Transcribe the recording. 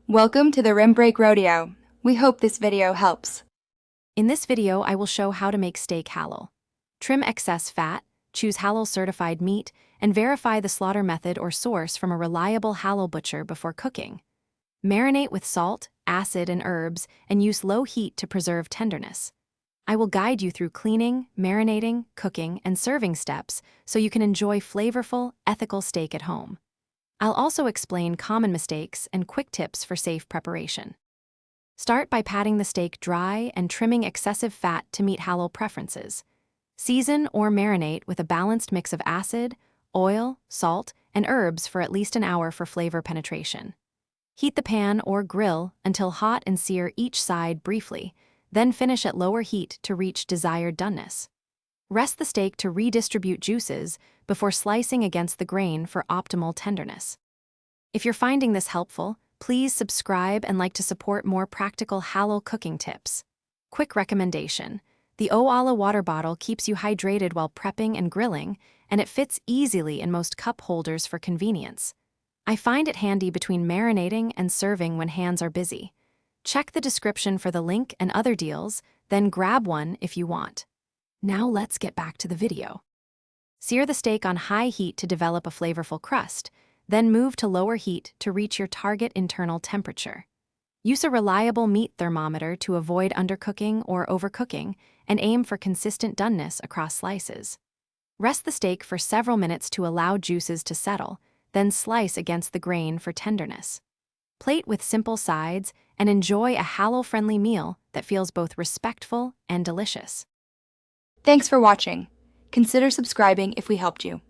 Welcome to the Rim Break Rodeo. We hope this video helps. In this video, I will show how to make steak halal. Trim excess fat, choose halal certified meat, and verify the slaughter method or source from a reliable halal butcher before cooking. Marinate with salt, acid, and herbs, and use low heat to preserve tenderness. I will guide you through cleaning, marinating, cooking, and serving steps so you can enjoy flavorful, ethical steak at home. I'll also explain common mistakes and quick tips for safe preparation. Start by patting the steak dry and trimming excessive fat to meet halal preferences. Season or marinate with a balanced mix of acid, oil, salt, and herbs for at least an hour for flavor penetration. Heat the pan or grill until hot and sear each side briefly, then finish at lower heat to reach desired doneness. Rest the steak to redistribute juices before slicing against the grain for optimal tenderness. If you're finding this helpful, please subscribe and like to support more practical halal cooking tips. Quick recommendation: the O-Ala water bottle keeps you hydrated while prepping and grilling, and it fits easily in most cup holders for convenience. I find it handy between marinating and serving when hands are busy. Check the description for the link and other deals, then grab one if you want. Now let's get back to the video. Sear the steak on high heat to develop a flavorful crust, then move to lower heat to reach your target internal temperature. Use a reliable meat thermometer to avoid undercooking or overcooking, and aim for consistent doneness across slices. Rest the steak for several minutes to allow juices to settle, then slice against the grain for tenderness. Plate with simple sides and enjoy a halal-friendly meal that feels both respectful and delicious. Thanks for watching. Consider subscribing if we helped you.